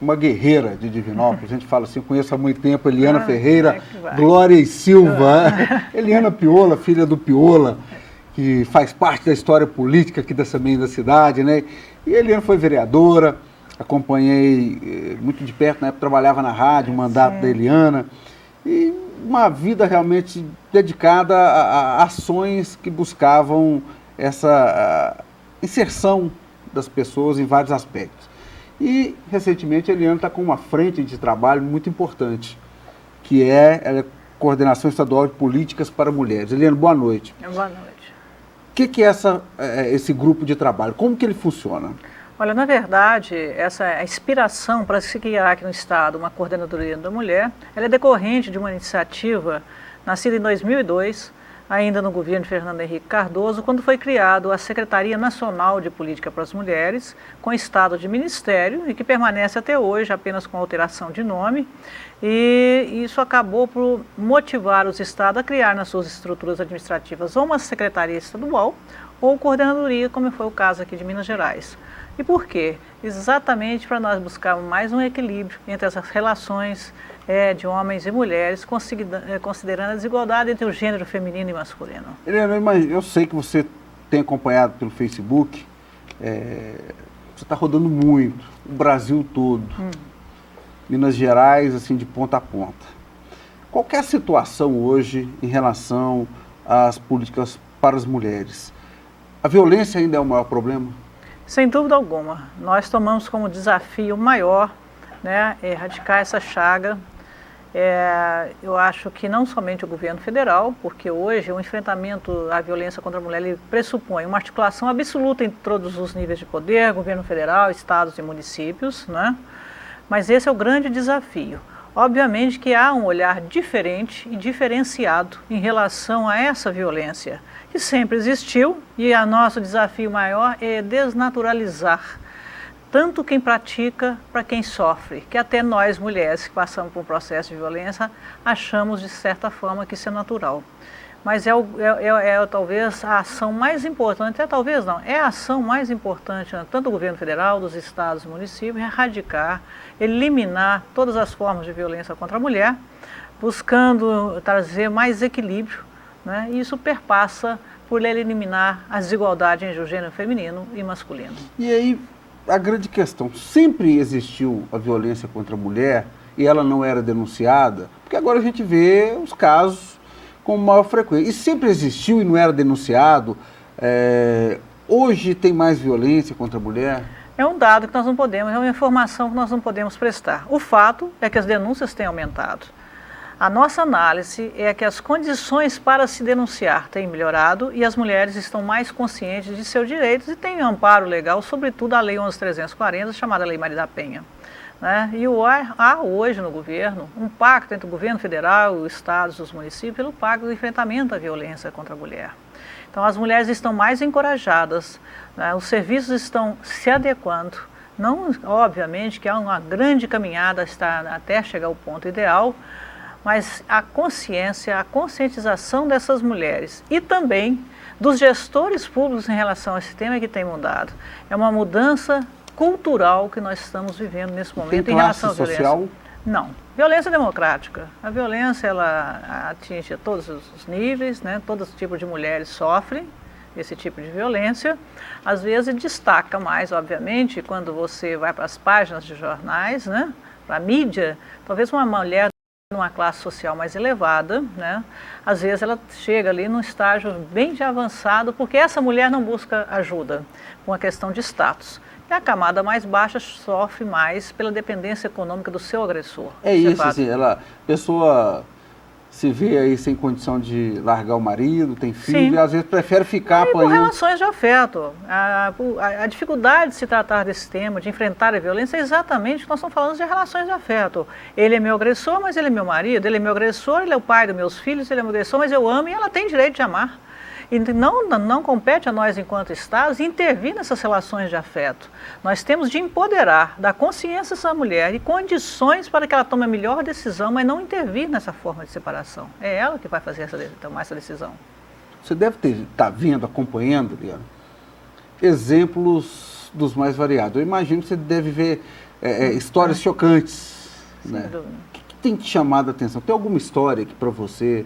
uma guerreira de Divinópolis. A gente fala assim, eu conheço há muito tempo, Eliana Ferreira, vai. Glória e Silva. Eliana Piola, filha do Piola, que faz parte da história política aqui também da cidade, né? E Eliana foi vereadora, acompanhei muito de perto, na época trabalhava na rádio, o mandato da Eliana. E uma vida realmente dedicada a ações que buscavam essa inserção das pessoas em vários aspectos. E, recentemente, a Eliana está com uma frente de trabalho muito importante, que ela é Coordenação Estadual de Políticas para Mulheres. Eliana, boa noite. Boa noite. O que é esse grupo de trabalho? Como que ele funciona? Olha, na verdade, essa inspiração para se criar aqui no Estado uma Coordenadoria da Mulher, ela é decorrente de uma iniciativa nascida em 2002, ainda no governo de Fernando Henrique Cardoso, quando foi criado a Secretaria Nacional de Política para as Mulheres, com estado de ministério, e que permanece até hoje apenas com alteração de nome, e isso acabou por motivar os estados a criar nas suas estruturas administrativas ou uma secretaria estadual ou coordenadoria, como foi o caso aqui de Minas Gerais. E por quê? Exatamente para nós buscarmos mais um equilíbrio entre essas relações de homens e mulheres, considerando a desigualdade entre o gênero feminino e masculino. Eliana, eu sei que você tem acompanhado pelo Facebook, você está rodando muito, o Brasil todo, Minas Gerais, assim, de ponta a ponta. Qual que é a situação hoje em relação às políticas para as mulheres? A violência ainda é o maior problema? Sem dúvida alguma. Nós tomamos como desafio maior, né, erradicar essa chaga. Eu acho que não somente o governo federal, porque hoje o enfrentamento à violência contra a mulher ele pressupõe uma articulação absoluta em todos os níveis de poder, governo federal, estados e municípios, né? Mas esse é o grande desafio. Obviamente que há um olhar diferente e diferenciado em relação a essa violência, que sempre existiu, e o nosso desafio maior é desnaturalizar tanto quem pratica para quem sofre, que até nós mulheres que passamos por um processo de violência achamos de certa forma que isso é natural. Mas talvez a ação mais importante, talvez não, é a ação mais importante, tanto do governo federal, dos estados e municípios, erradicar, eliminar todas as formas de violência contra a mulher, buscando trazer mais equilíbrio, né? E isso perpassa por eliminar a desigualdade entre o gênero feminino e masculino. E aí, a grande questão, sempre existiu a violência contra a mulher e ela não era denunciada? Porque agora a gente vê os casos com maior frequência. E sempre existiu e não era denunciado? Hoje tem mais violência contra a mulher? É um dado que nós não podemos, é uma informação que nós não podemos prestar. O fato é que as denúncias têm aumentado. A nossa análise é que as condições para se denunciar têm melhorado e as mulheres estão mais conscientes de seus direitos e têm amparo legal, sobretudo a Lei 11.340, chamada Lei Maria da Penha. Né? E há hoje no governo um pacto entre o governo federal, os estados e os municípios pelo pacto do enfrentamento à violência contra a mulher. Então as mulheres estão mais encorajadas, né? Os serviços estão se adequando. Não, obviamente que há uma grande caminhada até chegar ao ponto ideal, mas a consciência, a conscientização dessas mulheres e também dos gestores públicos em relação a esse tema é que tem mudado. É uma mudança cultural que nós estamos vivendo nesse momento em relação à violência. Social? Não. Violência democrática. A violência ela atinge todos os níveis, né? Todos os tipos de mulheres sofrem esse tipo de violência. Às vezes destaca mais, obviamente, quando você vai para as páginas de jornais, né? Para a mídia, talvez uma mulher numa classe social mais elevada, né? Às vezes ela chega ali num estágio bem avançado, porque essa mulher não busca ajuda, com a questão de status. E a camada mais baixa sofre mais pela dependência econômica do seu agressor. É isso, assim, a pessoa se vê aí sem condição de largar o marido, tem filho, e às vezes prefere ficar apanhando. Por relações de afeto. A dificuldade de se tratar desse tema, de enfrentar a violência, é exatamente o que nós estamos falando de relações de afeto. Ele é meu agressor, mas ele é meu marido. Ele é meu agressor, ele é o pai dos meus filhos, ele é meu agressor, mas eu amo e ela tem direito de amar. E não compete a nós, enquanto Estados, intervir nessas relações de afeto. Nós temos de empoderar, dar consciência a essa mulher e condições para que ela tome a melhor decisão, mas não intervir nessa forma de separação. É ela que vai tomar essa decisão. Você deve estar vendo, acompanhando, Eliana, exemplos dos mais variados. Eu imagino que você deve ver histórias chocantes. Sem dúvida. O que tem te chamado a atenção? Tem alguma história que para você,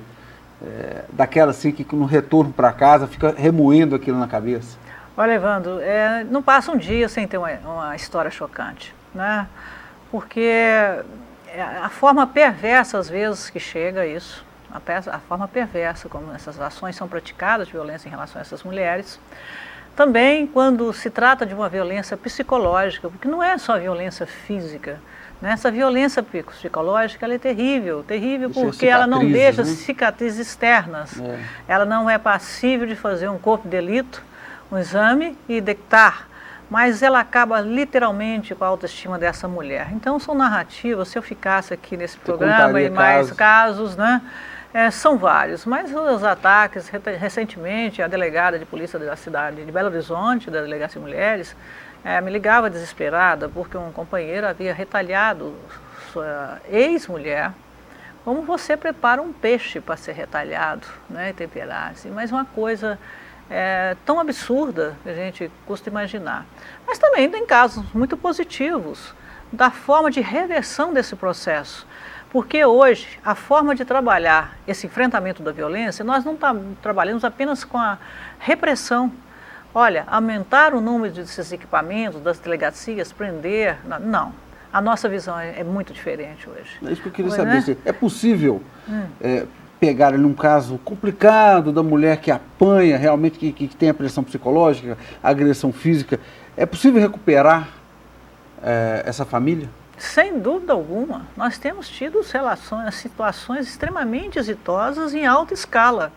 daquela assim, que no retorno para casa fica remoendo aquilo na cabeça? Olha, Evandro, não passa um dia sem ter uma história chocante, né? Porque a forma perversa, às vezes, que chega a isso, a forma perversa como essas ações são praticadas de violência em relação a essas mulheres. Também quando se trata de uma violência psicológica, porque não é só violência física, né? Essa violência psicológica ela é terrível, terrível porque ela não deixa cicatrizes externas. Ela não é passível de fazer um corpo de delito, um exame e detectar, mas ela acaba literalmente com a autoestima dessa mulher. Então são narrativas, se eu ficasse aqui nesse programa e mais casos, né? São vários, mas os ataques, recentemente a delegada de polícia da cidade de Belo Horizonte, da Delegacia de Mulheres, me ligava desesperada porque um companheiro havia retalhado sua ex-mulher. Como você prepara um peixe para ser retalhado, né, e temperar, assim, mas uma coisa tão absurda que a gente custa imaginar. Mas também tem casos muito positivos da forma de reversão desse processo. Porque hoje, a forma de trabalhar esse enfrentamento da violência, nós não trabalhamos apenas com a repressão. Olha, aumentar o número desses equipamentos, das delegacias, prender, não. A nossa visão é muito diferente hoje. É isso que eu queria saber. É possível pegar ali um caso complicado da mulher que apanha, realmente que tem a pressão psicológica, a agressão física, é possível recuperar essa família? Sem dúvida alguma, nós temos tido situações extremamente exitosas em alta escala.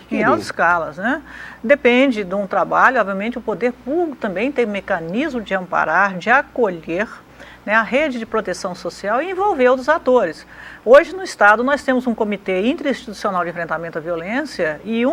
Em altas escalas, né? Depende de um trabalho, obviamente o poder público também tem mecanismo de amparar, de acolher, né, a rede de proteção social e envolver outros atores. Hoje no Estado nós temos um comitê interinstitucional de enfrentamento à violência e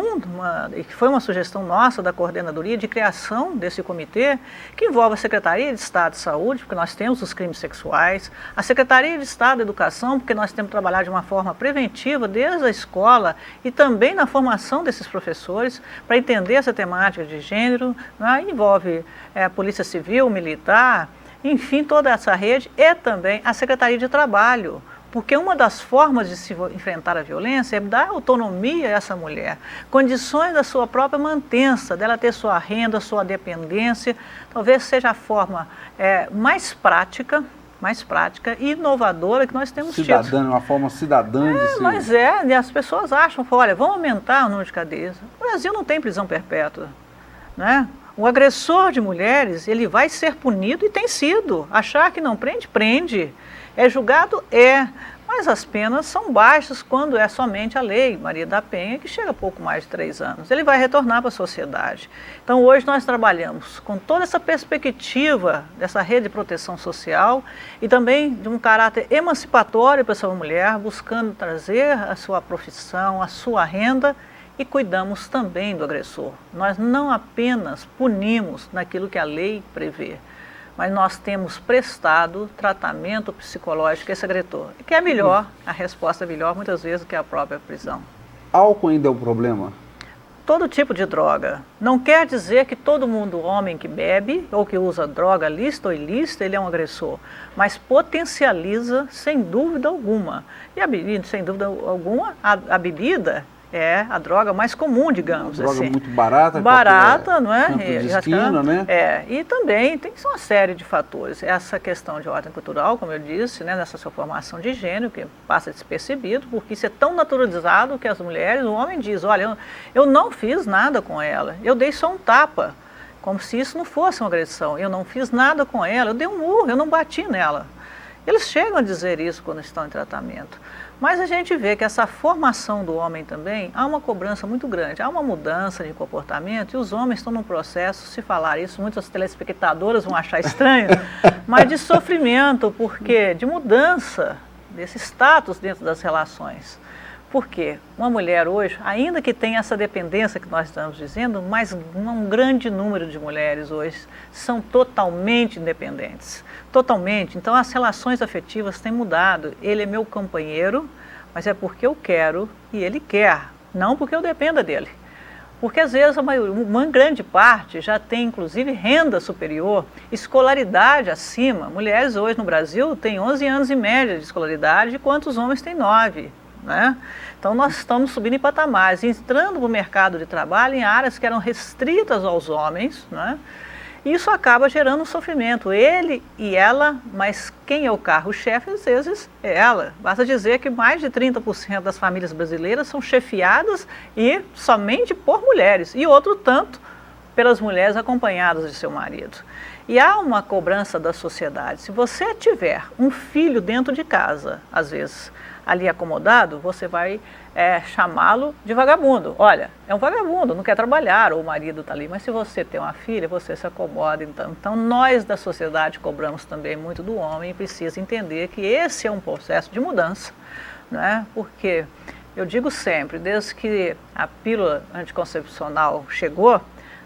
que foi uma sugestão nossa da coordenadoria de criação desse comitê, que envolve a Secretaria de Estado de Saúde, porque nós temos os crimes sexuais, a Secretaria de Estado de Educação, porque nós temos que trabalhar de uma forma preventiva desde a escola e também na formação desses professores para entender essa temática de gênero, né, envolve a Polícia Civil, Militar, enfim, toda essa rede e também a Secretaria de Trabalho, porque uma das formas de se enfrentar a violência é dar autonomia a essa mulher, condições da sua própria mantença, dela ter sua renda, sua dependência, talvez seja a forma mais prática e inovadora que nós temos tido. Uma forma cidadã de ser. Mas e as pessoas acham, olha, vamos aumentar o número de cadeias. O Brasil não tem prisão perpétua, né? O agressor de mulheres, ele vai ser punido e tem sido. Achar que não prende, prende. É julgado? Mas as penas são baixas quando é somente a lei Maria da Penha, que chega a pouco mais de 3 anos. Ele vai retornar para a sociedade. Então hoje nós trabalhamos com toda essa perspectiva dessa rede de proteção social e também de um caráter emancipatório para essa mulher, buscando trazer a sua profissão, a sua renda, e cuidamos também do agressor. Nós não apenas punimos naquilo que a lei prevê, mas nós temos prestado tratamento psicológico a esse agressor, que é melhor, a resposta é melhor muitas vezes do que a própria prisão. Álcool ainda é um problema? Todo tipo de droga. Não quer dizer que todo mundo, homem que bebe ou que usa droga lícita ou ilícita, ele é um agressor, mas potencializa sem dúvida alguma. E a bebida, sem dúvida alguma, a bebida é a droga mais comum, digamos assim. Droga muito barata. Barata, não é? De esquina, né? E também tem uma série de fatores. Essa questão de ordem cultural, como eu disse, né, nessa sua formação de gênero, que passa despercebido, porque isso é tão naturalizado que as mulheres, o homem diz, olha, eu não fiz nada com ela, eu dei só um tapa, como se isso não fosse uma agressão. Eu não fiz nada com ela, eu dei um murro, eu não bati nela. Eles chegam a dizer isso quando estão em tratamento. Mas a gente vê que essa formação do homem também, há uma cobrança muito grande, há uma mudança de comportamento e os homens estão num processo, se falar isso, muitas telespectadoras vão achar estranho, mas de sofrimento, porque de mudança desse status dentro das relações. Por quê? Uma mulher hoje, ainda que tenha essa dependência que nós estamos dizendo, mas um grande número de mulheres hoje são totalmente independentes. Totalmente. Então as relações afetivas têm mudado. Ele é meu companheiro, mas é porque eu quero e ele quer, não porque eu dependa dele. Porque às vezes uma grande parte já tem inclusive renda superior, escolaridade acima. Mulheres hoje no Brasil têm 11 anos em média de escolaridade, enquanto os homens têm 9. Né? Então nós estamos subindo em patamares, entrando no mercado de trabalho em áreas que eram restritas aos homens, né? Isso acaba gerando um sofrimento, ele e ela, mas quem é o carro-chefe às vezes é ela. Basta dizer que mais de 30% das famílias brasileiras são chefiadas e somente por mulheres, e outro tanto pelas mulheres acompanhadas de seu marido. E há uma cobrança da sociedade. Se você tiver um filho dentro de casa, às vezes ali acomodado, você vai chamá-lo de vagabundo. Olha, é um vagabundo, não quer trabalhar, ou o marido está ali, mas se você tem uma filha, você se acomoda. Então nós da sociedade cobramos também muito do homem e precisa entender que esse é um processo de mudança, né? Porque eu digo sempre, desde que a pílula anticoncepcional chegou,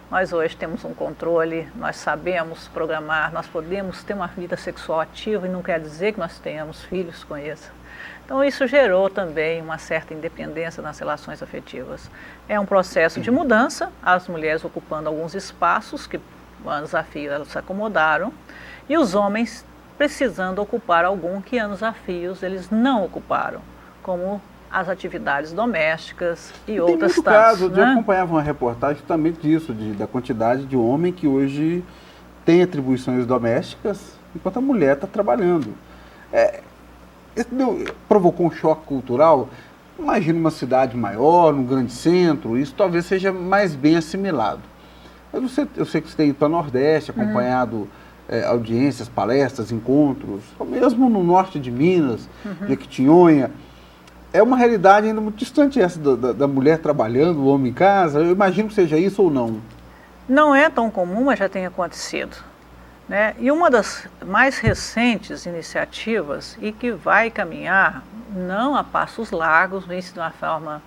nós hoje temos um controle, nós sabemos programar, nós podemos ter uma vida sexual ativa e não quer dizer que nós tenhamos filhos com isso. Então isso gerou também uma certa independência nas relações afetivas. É um processo de mudança, as mulheres ocupando alguns espaços que o desafio elas se acomodaram e os homens precisando ocupar algum que anos desafios eles não ocuparam, como as atividades domésticas e outras tantas. Caso, né? Eu acompanhava uma reportagem justamente disso, da quantidade de homem que hoje tem atribuições domésticas enquanto a mulher está trabalhando. Isso provocou um choque cultural. Imagina uma cidade maior, num grande centro, isso talvez seja mais bem assimilado. Mas eu sei que você tem ido para o Nordeste, acompanhado audiências, palestras, encontros, ou mesmo no norte de Minas, Jequitinhonha. É uma realidade ainda muito distante essa da mulher trabalhando, o homem em casa. Eu imagino que seja isso ou não. Não é tão comum, mas já tem acontecido. Né? E uma das mais recentes iniciativas, e que vai caminhar, não a passos largos, de uma forma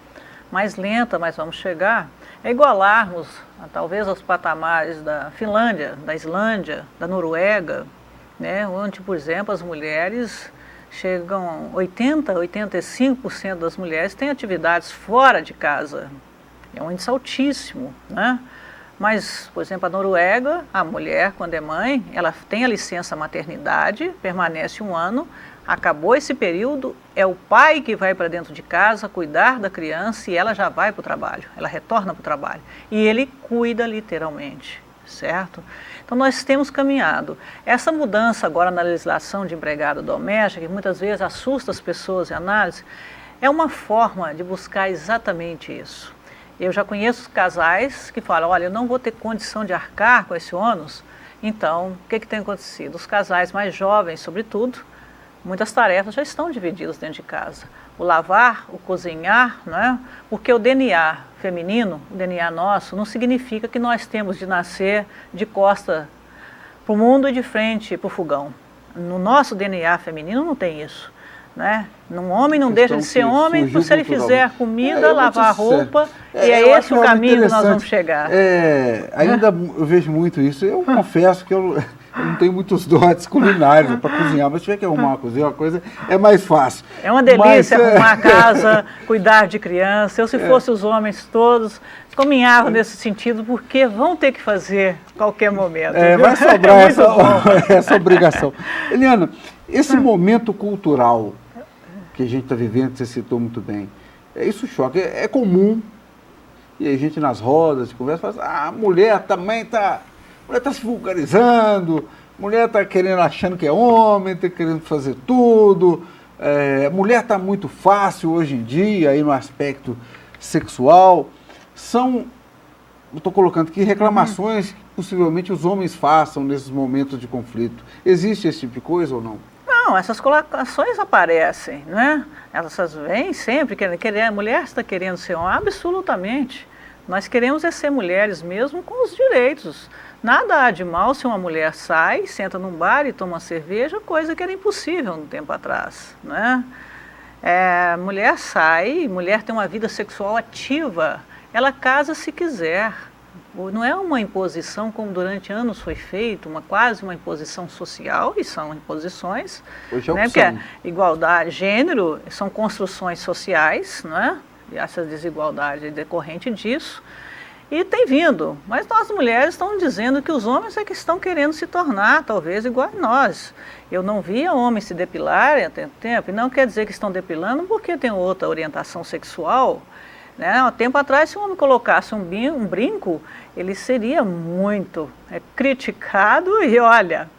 mais lenta, mas vamos chegar, é igualarmos, talvez, aos patamares da Finlândia, da Islândia, da Noruega, né? Onde, por exemplo, as mulheres chegam, 85% das mulheres têm atividades fora de casa. É um índice altíssimo, né? Mas, por exemplo, a Noruega, a mulher, quando é mãe, ela tem a licença maternidade, permanece 1 ano, acabou esse período, é o pai que vai para dentro de casa cuidar da criança e ela já vai para o trabalho, ela retorna para o trabalho. E ele cuida literalmente, certo? Então nós temos caminhado. Essa mudança agora na legislação de empregada doméstica, que muitas vezes assusta as pessoas em análise, é uma forma de buscar exatamente isso. Eu já conheço casais que falam, olha, eu não vou ter condição de arcar com esse ônus. Então, o que tem acontecido? Os casais mais jovens, sobretudo, muitas tarefas já estão divididas dentro de casa. O lavar, o cozinhar, né? Porque o DNA feminino, o DNA nosso, não significa que nós temos de nascer de costa para o mundo e de frente para o fogão. No nosso DNA feminino não tem isso. Né? Um homem não deixa de ser homem se ele fizer comida, lavar roupa, e é esse o caminho que nós vamos chegar. Ainda eu vejo muito isso. Eu confesso que eu não tenho muitos dotes culinários para cozinhar, mas se tiver que arrumar uma cozinha, uma coisa é mais fácil. É uma delícia arrumar a casa, cuidar de criança. Eu, se fosse os homens todos, caminhavam nesse sentido, porque vão ter que fazer a qualquer momento. Vai sobrar essa obrigação. Eliana, esse momento cultural que a gente está vivendo, que você citou muito bem, isso choca, é comum, e a gente nas rodas de conversa fala assim, a mulher também está se vulgarizando, a mulher está querendo, achando que é homem, está querendo fazer tudo, a mulher está muito fácil hoje em dia, aí no aspecto sexual. Eu estou colocando aqui reclamações que possivelmente os homens façam nesses momentos de conflito. Existe esse tipo de coisa ou não? Não, essas colocações aparecem, né? Elas vêm sempre, a mulher está querendo ser homem, absolutamente. Nós queremos ser mulheres mesmo com os direitos. Nada há de mal se uma mulher sai, senta num bar e toma uma cerveja, coisa que era impossível um tempo atrás, né? Mulher sai, mulher tem uma vida sexual ativa, ela casa se quiser. Não é uma imposição como durante anos foi feito, quase uma imposição social, e são imposições. Hoje é opção. Porque igualdade, gênero, são construções sociais, não é? E essa desigualdade é decorrente disso. E tem vindo, mas nós mulheres estamos dizendo que os homens é que estão querendo se tornar, talvez, igual a nós. Eu não via homens se depilarem há tanto tempo, e não quer dizer que estão depilando porque tem outra orientação sexual. Né? Há tempo atrás, se um homem colocasse um brinco, ele seria muito criticado e, olha,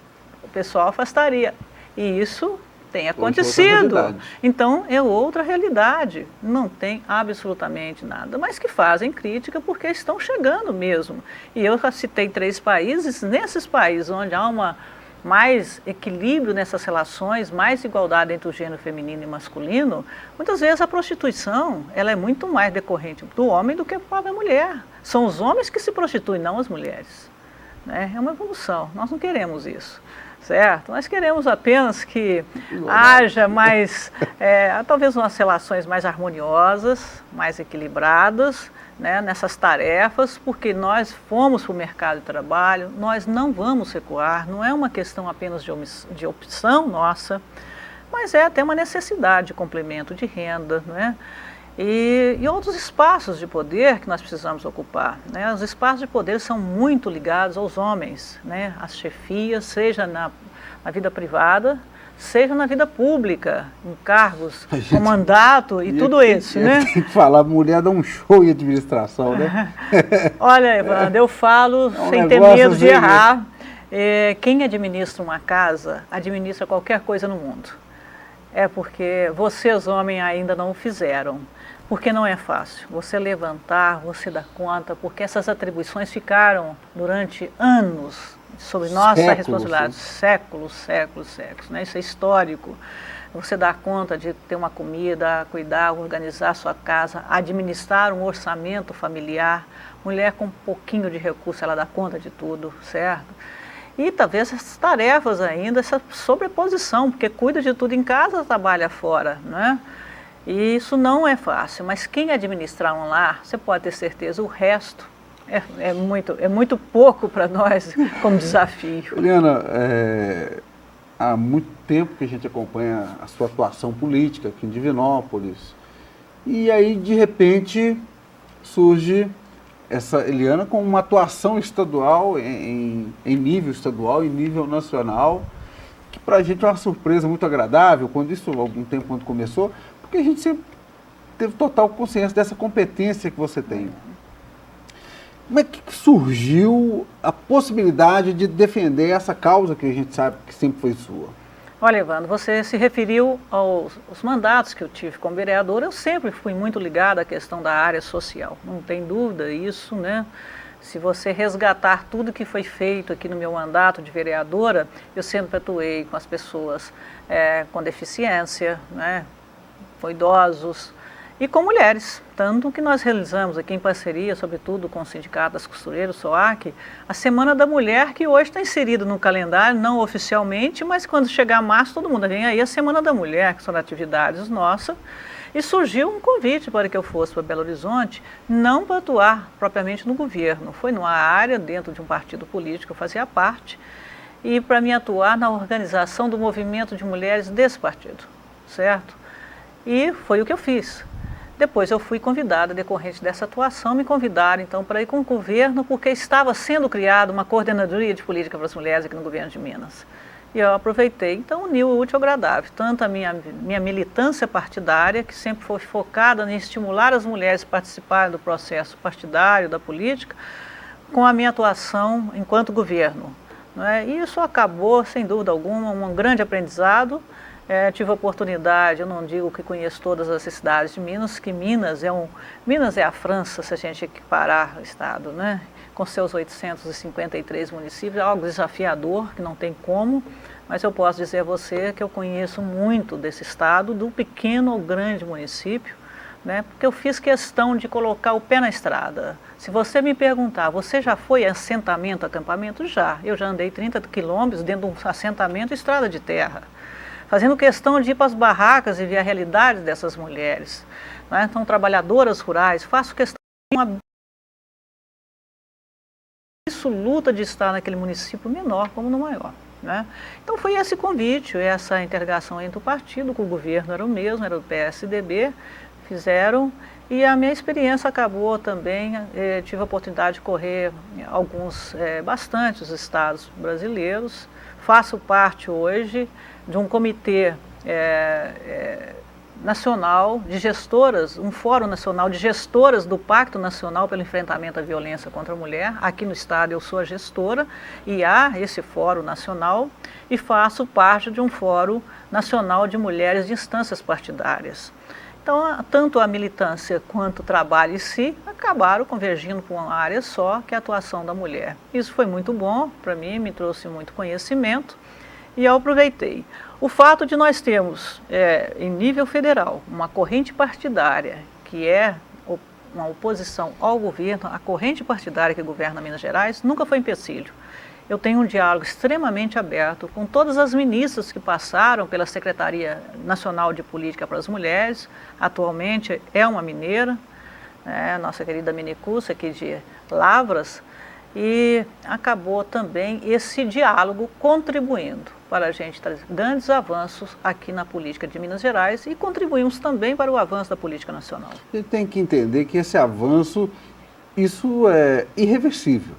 o pessoal afastaria. E isso tem acontecido. Então, é outra realidade. Não tem absolutamente nada. Mas que fazem crítica porque estão chegando mesmo. E eu já citei 3 países. Nesses países onde há mais equilíbrio nessas relações, mais igualdade entre o gênero feminino e masculino, muitas vezes a prostituição ela é muito mais decorrente do homem do que a própria mulher. São os homens que se prostituem, não as mulheres. Né? É uma evolução. Nós não queremos isso. Certo? Nós queremos apenas que haja mais, talvez umas relações mais harmoniosas, mais equilibradas, né, nessas tarefas, porque nós fomos para o mercado de trabalho, nós não vamos recuar, não é uma questão apenas de opção nossa, mas é até uma necessidade de complemento de renda, né? E outros espaços de poder que nós precisamos ocupar. Né? Os espaços de poder são muito ligados aos homens, né? As chefias, seja na vida privada, seja na vida pública, em cargos com mandato e tudo isso. Né? Tem que falar, a mulher dá um show em administração, né? Olha, Evandro, eu falo sem ter medo de errar. Quem administra uma casa, administra qualquer coisa no mundo. É porque vocês, homens, ainda não o fizeram. Porque não é fácil você levantar, você dar conta, porque essas atribuições ficaram durante anos sobre nossa responsabilidade, séculos, né? Isso é histórico. Você dar conta de ter uma comida, cuidar, organizar a sua casa, administrar um orçamento familiar. Mulher com um pouquinho de recurso, ela dá conta de tudo, certo? E talvez essas tarefas ainda, essa sobreposição, porque cuida de tudo em casa, trabalha fora, né? E isso não é fácil, mas quem administrar um lar, você pode ter certeza, o resto é muito pouco para nós como desafio. Eliana, há muito tempo que a gente acompanha a sua atuação política aqui em Divinópolis, e aí de repente surge essa Eliana com uma atuação estadual, em nível estadual, em nível nacional, que para a gente é uma surpresa muito agradável, algum tempo quando começou, porque a gente sempre teve total consciência dessa competência que você tem. Como é que surgiu a possibilidade de defender essa causa que a gente sabe que sempre foi sua? Olha, Evandro, você se referiu aos mandatos que eu tive como vereadora. Eu sempre fui muito ligada à questão da área social, não tem dúvida isso, né? Se você resgatar tudo que foi feito aqui no meu mandato de vereadora, eu sempre atuei com as pessoas com deficiência, né? Com idosos e com mulheres. Tanto que nós realizamos aqui em parceria, sobretudo com o Sindicato das Costureiras, o SOAC, a Semana da Mulher, que hoje está inserida no calendário, não oficialmente, mas quando chegar março, todo mundo vem aí a Semana da Mulher, que são atividades nossas. E surgiu um convite para que eu fosse para Belo Horizonte, não para atuar propriamente no governo, foi numa área dentro de um partido político que eu fazia parte, e para mim atuar na organização do movimento de mulheres desse partido, certo? E foi o que eu fiz. Depois eu fui convidada, decorrente dessa atuação, me convidaram então para ir com o governo, porque estava sendo criada uma coordenadoria de política para as mulheres aqui no governo de Minas. E eu aproveitei, então uni o útil ao agradável, tanto a minha militância partidária, que sempre foi focada em estimular as mulheres a participarem do processo partidário, da política, com a minha atuação enquanto governo. Né? E isso acabou, sem dúvida alguma, um grande aprendizado. Tive a oportunidade, eu não digo que conheço todas as cidades de Minas, que Minas é a França, se a gente equiparar o estado, né? Com seus 853 municípios, é algo desafiador, que não tem como, mas eu posso dizer a você que eu conheço muito desse estado, do pequeno ao grande município, né? Porque eu fiz questão de colocar o pé na estrada. Se você me perguntar, você já foi assentamento, acampamento? Já. Eu já andei 30 quilômetros dentro de um assentamento, estrada de terra, fazendo questão de ir para as barracas e ver a realidade dessas mulheres. Né? Então, trabalhadoras rurais, faço questão de uma absoluta de estar naquele município menor como no maior. Né? Então, foi esse convite, essa integração entre o partido com o governo, era o mesmo, era o PSDB, fizeram, E a minha experiência acabou também, tive a oportunidade de correr bastantes estados brasileiros. Faço parte hoje de um comitê nacional de gestoras, um fórum nacional de gestoras do Pacto Nacional pelo Enfrentamento à Violência contra a Mulher. Aqui no estado eu sou a gestora e há esse fórum nacional, e faço parte de um fórum nacional de mulheres de instâncias partidárias. Então, tanto a militância quanto o trabalho em si acabaram convergindo para uma área só, que é a atuação da mulher. Isso foi muito bom para mim, me trouxe muito conhecimento e eu aproveitei. O fato de nós termos, em nível federal, uma corrente partidária que é uma oposição ao governo, a corrente partidária que governa Minas Gerais, nunca foi empecilho. Eu tenho um diálogo extremamente aberto com todas as ministras que passaram pela Secretaria Nacional de Política para as Mulheres. Atualmente é uma mineira, nossa querida Minicúcia, aqui de Lavras, e acabou também esse diálogo contribuindo para a gente trazer grandes avanços aqui na política de Minas Gerais, e contribuímos também para o avanço da política nacional. Você tem que entender que esse avanço, isso é irreversível.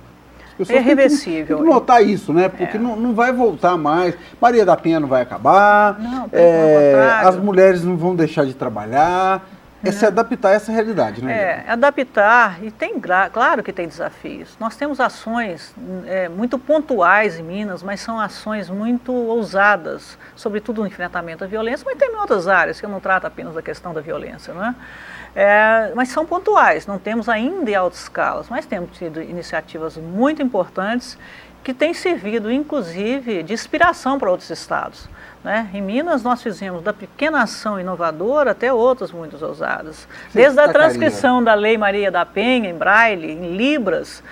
É irreversível. Tem que notar isso, né? Porque não vai voltar mais. Maria da Penha não vai acabar. Não, pelo contrário. As mulheres não vão deixar de trabalhar. É se adaptar a essa realidade, né? Adaptar, e claro que tem desafios. Nós temos ações muito pontuais em Minas, mas são ações muito ousadas, sobretudo no enfrentamento à violência, mas tem em outras áreas, que eu não trato apenas da questão da violência, não é? Mas são pontuais, não temos ainda em altas escalas, mas temos tido iniciativas muito importantes que têm servido, inclusive, de inspiração para outros estados. Né? Em Minas nós fizemos da pequena ação inovadora até outras muito ousadas. Desde a transcrição da Lei Maria da Penha em Braille, em Libras,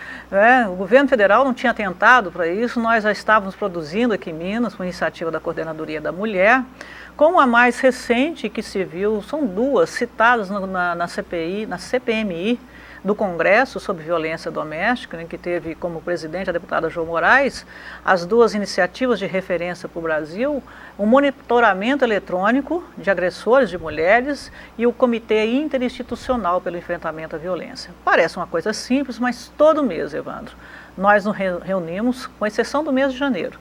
o governo federal não tinha atentado para isso, nós já estávamos produzindo aqui em Minas, com iniciativa da Coordenadoria da Mulher, como a mais recente que se viu, são duas citadas na CPI, na CPMI, do Congresso sobre violência doméstica, que teve como presidente a deputada Jo Moraes, as duas iniciativas de referência para o Brasil, o monitoramento eletrônico de agressores de mulheres e o Comitê Interinstitucional pelo Enfrentamento à Violência. Parece uma coisa simples, mas todo mês, Evandro, nós nos reunimos, com exceção do mês de janeiro,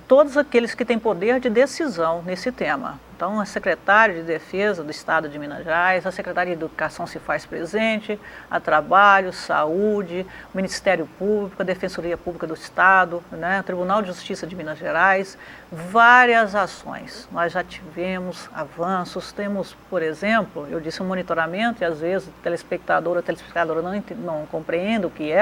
todos aqueles que têm poder de decisão nesse tema. Então, a secretária de Defesa do Estado de Minas Gerais, a Secretaria de Educação se faz presente, a Trabalho, Saúde, o Ministério Público, a Defensoria Pública do Estado, o Tribunal de Justiça de Minas Gerais, várias ações. Nós já tivemos avanços, temos, por exemplo, eu disse um monitoramento, e às vezes o telespectador ou a telespectadora não compreende o que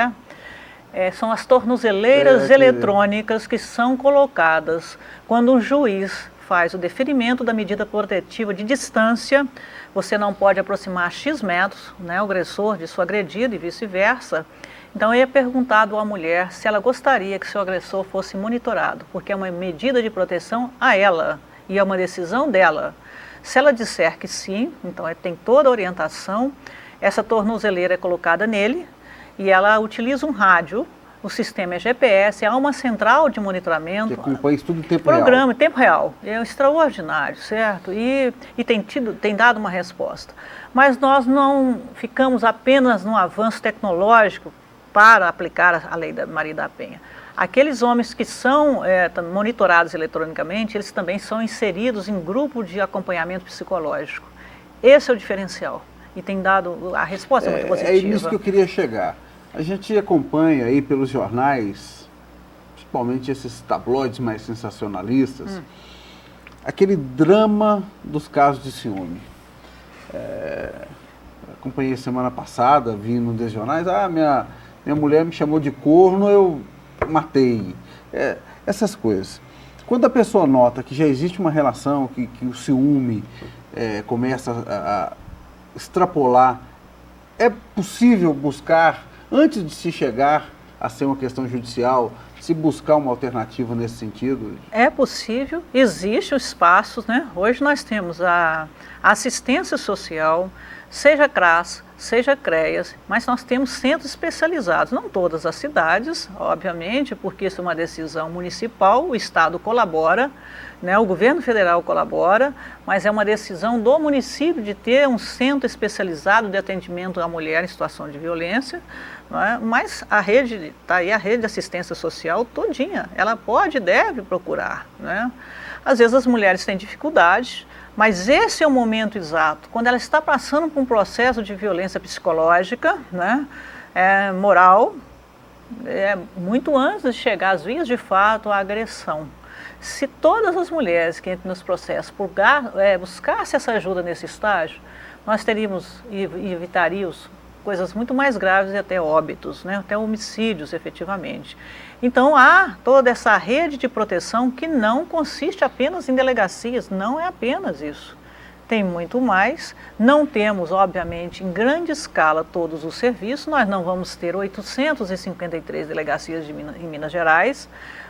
são as tornozeleiras eletrônicas que são colocadas quando um juiz faz o deferimento da medida protetiva de distância. Você não pode aproximar X metros, o agressor de sua agredida e vice-versa. Então é perguntado à mulher se ela gostaria que seu agressor fosse monitorado, porque é uma medida de proteção a ela e é uma decisão dela. Se ela disser que sim, então tem toda a orientação, essa tornozeleira é colocada nele e ela utiliza um rádio. O sistema é GPS, há uma central de monitoramento. Que acompanha isso tudo em tempo real. Programa em tempo real. É extraordinário, certo? E tem dado uma resposta. Mas nós não ficamos apenas num avanço tecnológico para aplicar a Lei da Maria da Penha. Aqueles homens que são monitorados eletronicamente, eles também são inseridos em grupo de acompanhamento psicológico. Esse é o diferencial. E tem dado, a resposta é muito positiva. É nisso que eu queria chegar. A gente acompanha aí pelos jornais, principalmente esses tabloides mais sensacionalistas, aquele drama dos casos de ciúme. Acompanhei semana passada, vi num dos jornais, minha mulher me chamou de corno, eu matei. Essas coisas. Quando a pessoa nota que já existe uma relação, que o ciúme começa a extrapolar, é possível buscar, antes de se chegar a ser uma questão judicial, se buscar uma alternativa nesse sentido? É possível, existem espaços, Hoje nós temos a assistência social, seja CRAS, seja CREAS, mas nós temos centros especializados, não todas as cidades, obviamente, porque isso é uma decisão municipal, o Estado colabora, né, o governo federal colabora, mas é uma decisão do município de ter um centro especializado de atendimento à mulher em situação de violência, não é? Mas a rede, está aí a rede de assistência social todinha, ela pode e deve procurar, né? Às vezes as mulheres têm dificuldades, mas esse é o momento exato, quando ela está passando por um processo de violência psicológica, né, moral, muito antes de chegar às vias de fato à agressão. Se todas as mulheres que entram nos processos buscassem essa ajuda nesse estágio, nós teríamos e evitaríamos coisas muito mais graves e até óbitos, né? Até homicídios efetivamente. Então há toda essa rede de proteção que não consiste apenas em delegacias, não é apenas isso. Tem muito mais, não temos obviamente em grande escala todos os serviços, nós não vamos ter 853 delegacias em Minas Gerais,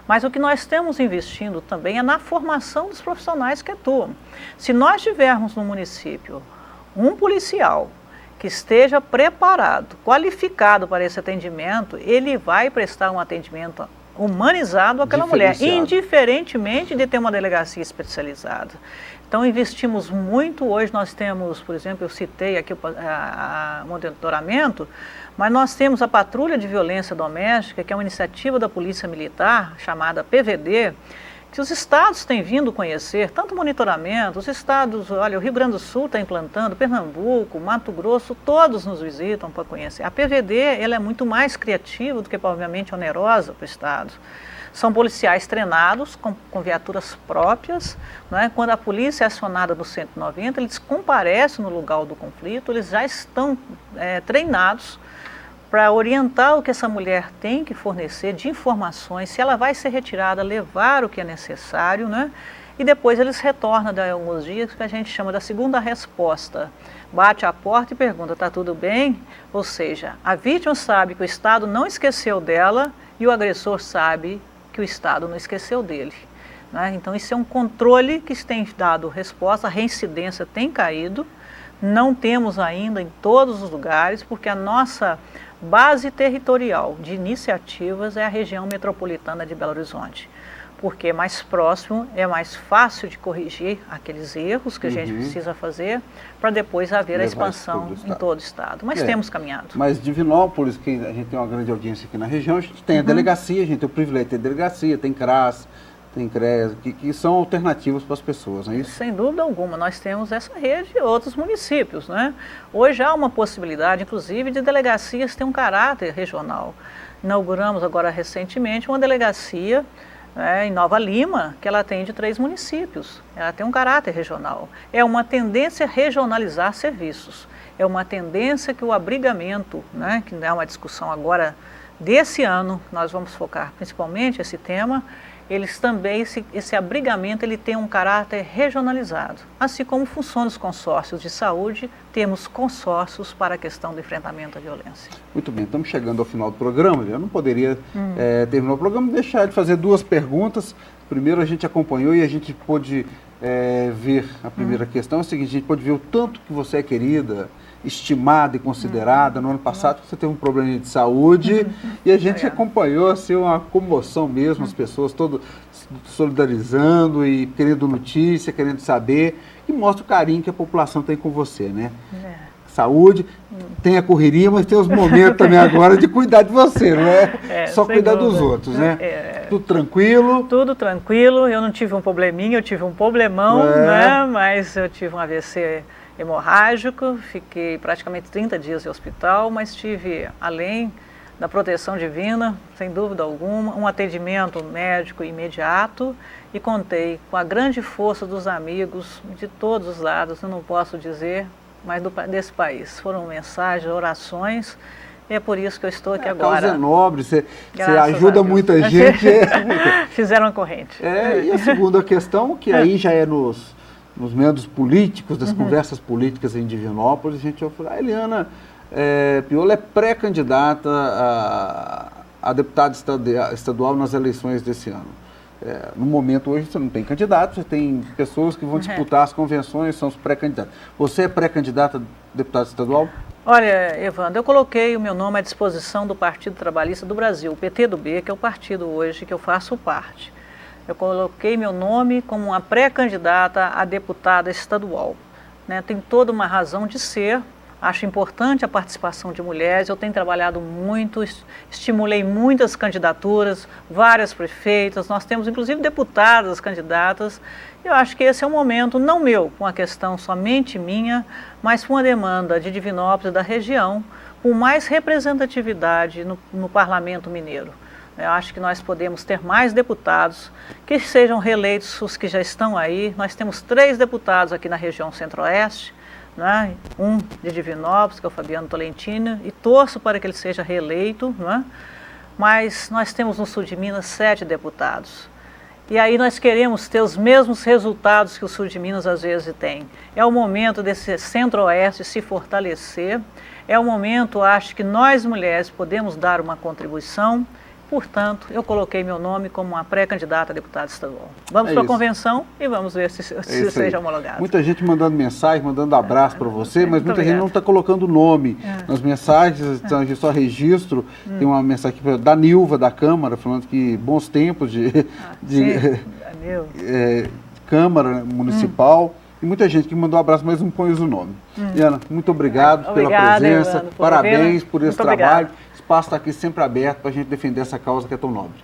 mas o que nós estamos investindo também é na formação dos profissionais que atuam. Se nós tivermos no município um policial que esteja preparado, qualificado para esse atendimento, ele vai prestar um atendimento humanizado àquela mulher, indiferentemente de ter uma delegacia especializada. Então investimos muito, hoje nós temos, por exemplo, eu citei aqui o monitoramento, mas nós temos a Patrulha de Violência Doméstica, que é uma iniciativa da Polícia Militar, chamada PVD, que os estados têm vindo conhecer, tanto monitoramento, os estados, olha, o Rio Grande do Sul está implantando, Pernambuco, Mato Grosso, todos nos visitam para conhecer. A PVD, ela é muito mais criativa do que, obviamente, onerosa para o estado. São policiais treinados, com viaturas próprias, né? Quando a polícia é acionada no 190, eles comparecem no lugar do conflito, eles já estão treinados para orientar o que essa mulher tem que fornecer de informações, se ela vai ser retirada, levar o que é necessário, né? E depois eles retornam de alguns dias, que a gente chama da segunda resposta. Bate a porta e pergunta, está tudo bem? Ou seja, a vítima sabe que o Estado não esqueceu dela e o agressor sabe que o Estado não esqueceu dele, né? Então isso é um controle que tem dado resposta, a reincidência tem caído, não temos ainda em todos os lugares, porque a nossa base territorial de iniciativas é a região metropolitana de Belo Horizonte, porque é mais próximo, é mais fácil de corrigir aqueles erros que a gente precisa fazer, para depois haver a expansão em todo o estado. Mas temos caminhado. Mas Divinópolis, que a gente tem uma grande audiência aqui na região, a gente tem a delegacia, a gente tem o privilégio de ter delegacia, tem CRAS, tem CREAS, que são alternativas para as pessoas, não é isso? Sem dúvida alguma, nós temos essa rede e outros municípios, né? Hoje há uma possibilidade, inclusive, de delegacias ter um caráter regional. Inauguramos agora recentemente uma delegacia em Nova Lima, que ela atende 3 municípios. Ela tem um caráter regional. É uma tendência a regionalizar serviços. É uma tendência que o abrigamento, né, que é uma discussão agora desse ano, nós vamos focar principalmente esse tema, eles também, esse abrigamento, ele tem um caráter regionalizado. Assim como funcionam os consórcios de saúde, temos consórcios para a questão do enfrentamento à violência. Muito bem, estamos chegando ao final do programa. Eu não poderia terminar o programa e deixar de fazer 2 perguntas. Primeiro, a gente acompanhou e a gente pôde ver a primeira questão. É o seguinte, a gente pôde ver o tanto que você é querida, estimada e considerada. No ano passado você teve um problema de saúde e a gente acompanhou assim, uma comoção mesmo, as pessoas todas solidarizando e querendo notícia, querendo saber, e mostra o carinho que a população tem com você, né? Saúde, tem a correria, mas tem os momentos também agora de cuidar de você, não é? Só cuidar dos outros, né? Tudo tranquilo? Tudo tranquilo, eu não tive um probleminha, eu tive um problemão, né? Mas eu tive um AVC hemorrágico, fiquei praticamente 30 dias em hospital, mas tive, além da proteção divina, sem dúvida alguma, um atendimento médico imediato e contei com a grande força dos amigos de todos os lados, eu não posso dizer, mas desse país. Foram mensagens, orações, e é por isso que eu estou aqui agora. A causa é nobre, você ajuda muita gente. Fizeram a corrente. E a segunda questão, que aí já é nos meandros políticos, das conversas políticas em Divinópolis, a gente vai falar, a Eliana Piolo é pré-candidata a deputada estadual nas eleições desse ano. No momento hoje você não tem candidato, você tem pessoas que vão disputar as convenções, são os pré-candidatos. Você é pré-candidata a deputada estadual? Olha, Evandro, eu coloquei o meu nome à disposição do Partido Trabalhista do Brasil, o PTdoB, que é o partido hoje que eu faço parte. Eu coloquei meu nome como uma pré-candidata a deputada estadual. Né? Tem toda uma razão de ser. Acho importante a participação de mulheres, eu tenho trabalhado muito, estimulei muitas candidaturas, várias prefeitas, nós temos inclusive deputadas candidatas. Eu acho que esse é um momento, não meu, com a questão somente minha, mas com a demanda de Divinópolis e da região, com mais representatividade no Parlamento Mineiro. Eu acho que nós podemos ter mais deputados que sejam reeleitos, os que já estão aí. Nós temos 3 deputados aqui na região Centro-Oeste, né? Um de Divinópolis, que é o Fabiano Tolentino, e torço para que ele seja reeleito, né? Mas nós temos no sul de Minas 7 deputados. E aí nós queremos ter os mesmos resultados que o sul de Minas às vezes tem. É o momento desse Centro-Oeste se fortalecer, é o momento, acho que nós mulheres podemos dar uma contribuição. Portanto, eu coloquei meu nome como uma pré-candidata a deputada estadual. Vamos para a convenção e vamos ver se seja homologado. Muita gente mandando mensagem, mandando abraço para você, mas muita gente não está colocando nome nas mensagens, então a gente só registro. Tem uma mensagem aqui da Nilva, da Câmara, falando que bons tempos de Câmara Municipal. E muita gente que mandou um abraço, mas não põe o nome. Diana, muito obrigado pela presença, Evandro, parabéns por esse trabalho. O espaço está aqui sempre aberto para a gente defender essa causa que é tão nobre.